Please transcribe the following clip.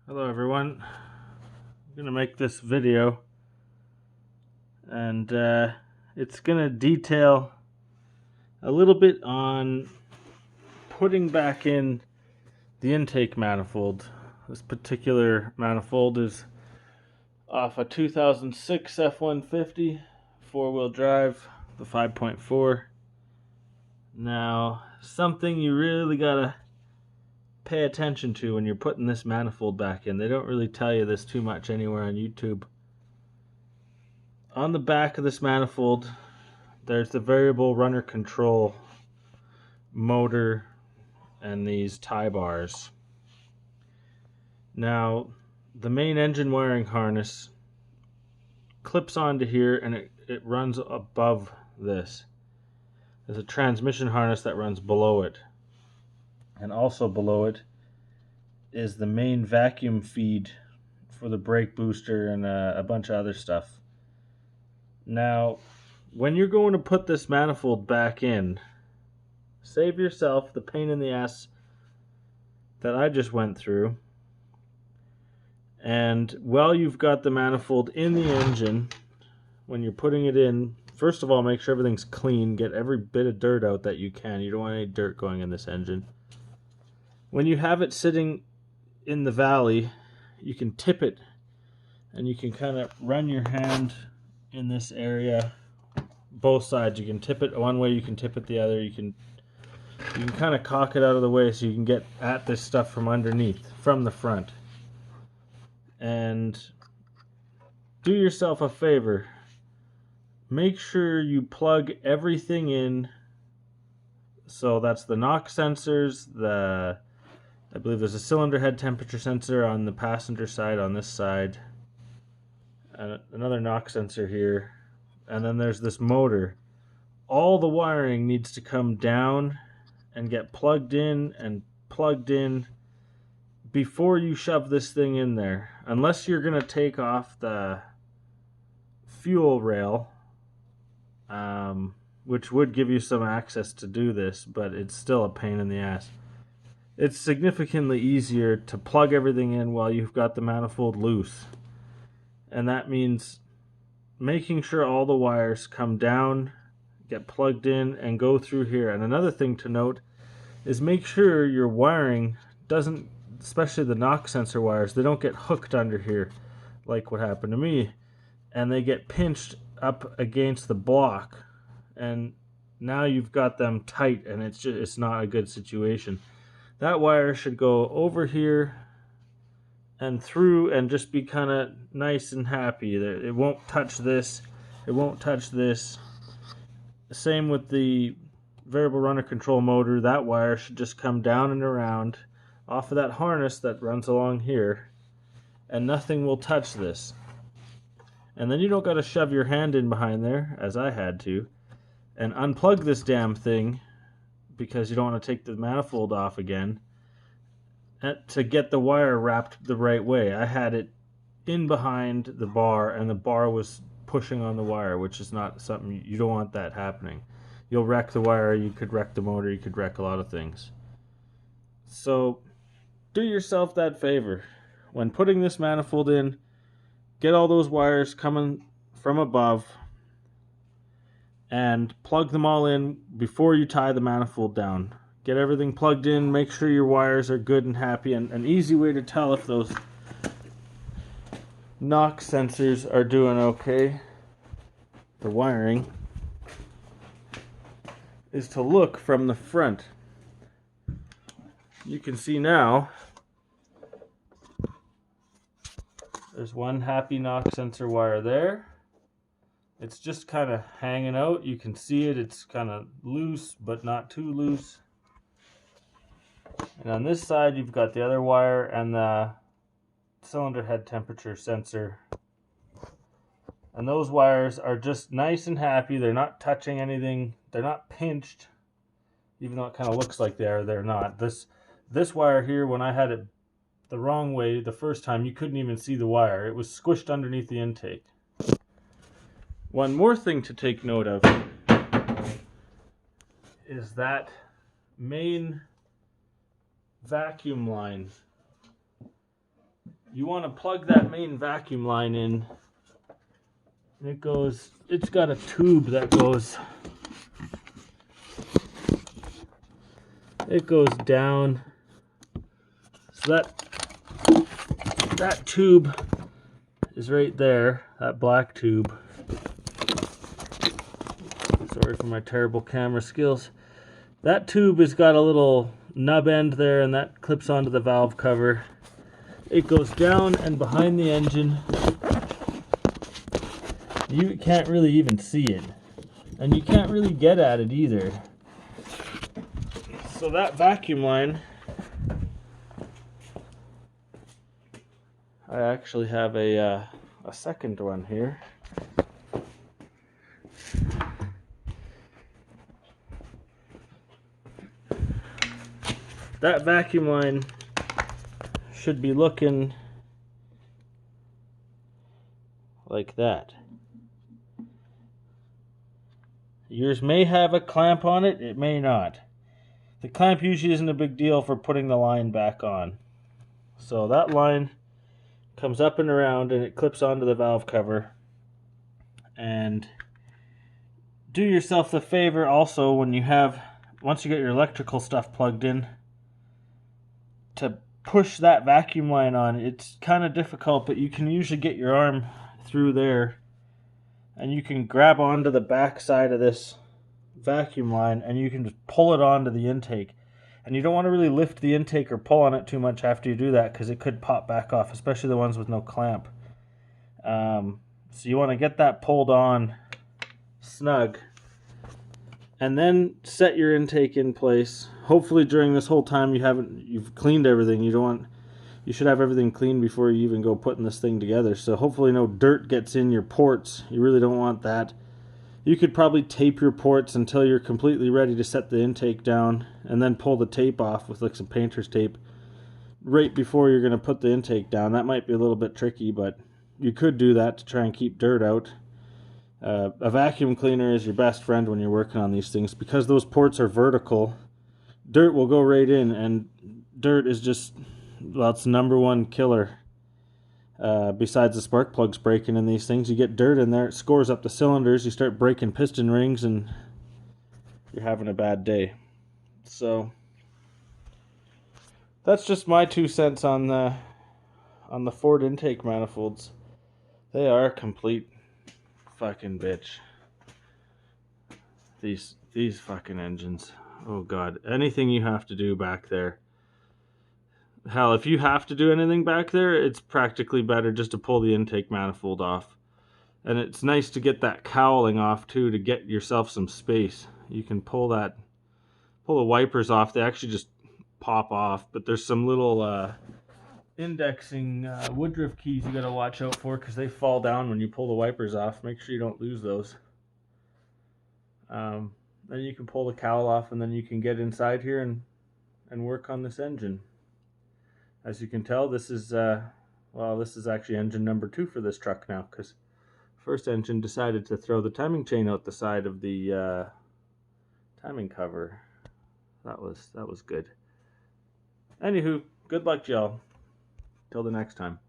Hello everyone. I'm gonna make this video and it's gonna detail a little bit on putting back in the intake manifold. This particular manifold is off a 2006 F150 four-wheel drive, the 5.4. Now, something you really gotta pay attention to when you're putting this manifold back in. They don't really tell you this too much anywhere on YouTube. On the back of this manifold, there's the variable runner control motor and these tie bars. Now, the main engine wiring harness clips onto here and it runs above this. There's a transmission harness that runs below it. And also below it is the main vacuum feed for the brake booster and a bunch of other stuff. Now, when you're going to put this manifold back in, save yourself the pain in the ass that I just went through. And while you've got the manifold in the engine, when you're putting it in, first of all, make sure everything's clean. Get every bit of dirt out that you can. You don't want any dirt going in this engine. When you have it sitting in the valley, you can tip it and you can kind of run your hand in this area, both sides. You can tip it one way, you can tip it the other. You can kind of cock it out of the way so you can get at this stuff from underneath, from the front. And do yourself a favor. Make sure you plug everything in. So that's the knock sensors, I believe there's a cylinder head temperature sensor on the passenger side on this side, another knock sensor here, and then there's this motor. All the wiring needs to come down and get plugged in before you shove this thing in there, unless you're going to take off the fuel rail, which would give you some access to do this, but it's still a pain in the ass. It's significantly easier to plug everything in while you've got the manifold loose. And that means making sure all the wires come down, get plugged in, and go through here. And another thing to note is make sure your wiring doesn't, especially the knock sensor wires, they don't get hooked under here like what happened to me. And they get pinched up against the block. And now you've got them tight and it's not a good situation. That wire should go over here and through and just be kind of nice and happy. It won't touch this. It won't touch this. Same with the variable runner control motor. That wire should just come down and around off of that harness that runs along here, and nothing will touch this. And then you don't got to shove your hand in behind there, as I had to, and unplug this damn thing, because you don't want to take the manifold off again, to get the wire wrapped the right way. I had it in behind the bar and the bar was pushing on the wire, which is not something, you don't want that happening. You'll wreck the wire, you could wreck the motor, you could wreck a lot of things. So do yourself that favor. When putting this manifold in, get all those wires coming from above and plug them all in before you tie the manifold down. Get everything plugged in, make sure your wires are good and happy, and an easy way to tell if those knock sensors are doing okay, the wiring, is to look from the front. You can see now there's one happy knock sensor wire there. It's just kind of hanging out. You can see it. It's kind of loose, but not too loose. And on this side, you've got the other wire and the cylinder head temperature sensor. And those wires are just nice and happy. They're not touching anything. They're not pinched, even though it kind of looks like they are. They're not. This wire here, when I had it the wrong way the first time, you couldn't even see the wire. It was squished underneath the intake. One more thing to take note of is that main vacuum line you want to plug that main vacuum line in. It's got a tube that goes down. So that tube is right there, that black tube. Sorry for my terrible camera skills. That tube has got a little nub end there, and that clips onto the valve cover. It goes down and behind the engine. You can't really even see it, and you can't really get at it either. So that vacuum line, I actually have a second one here. That vacuum line should be looking like that. Yours may have a clamp on it, it may not. The clamp usually isn't a big deal for putting the line back on. So that line comes up and around and it clips onto the valve cover. And do yourself the favor also, once you get your electrical stuff plugged in, to push that vacuum line on. It's kind of difficult, but you can usually get your arm through there and you can grab onto the back side of this vacuum line and you can just pull it onto the intake. And you don't want to really lift the intake or pull on it too much after you do that, because it could pop back off, especially the ones with no clamp. So you want to get that pulled on snug and then set your intake in place. Hopefully during this whole time you've cleaned everything. You should have everything clean before you even go putting this thing together. So hopefully no dirt gets in your ports. You really don't want that. You could probably tape your ports until you're completely ready to set the intake down, and then pull the tape off with like some painter's tape right before you're going to put the intake down. That might be a little bit tricky, but you could do that to try and keep dirt out. A vacuum cleaner is your best friend when you're working on these things, because those ports are vertical. Dirt will go right in, and dirt is just, well, it's the number one killer. Besides the spark plugs breaking in these things, you get dirt in there, it scores up the cylinders, you start breaking piston rings, and you're having a bad day. So that's just my 2 cents on the Ford intake manifolds. They are a complete fucking bitch. These fucking engines. Oh god, anything you have to do back there. Hell, if you have to do anything back there, it's practically better just to pull the intake manifold off. And it's nice to get that cowling off too, to get yourself some space. You can pull the wipers off. They actually just pop off, but there's some little indexing woodruff keys you gotta watch out for, because they fall down when you pull the wipers off. Make sure you don't lose those. Then you can pull the cowl off, and then you can get inside here and work on this engine. As you can tell, this is actually engine number 2 for this truck now, because first engine decided to throw the timing chain out the side of the timing cover. That was good. Anywho, good luck, y'all. Till the next time.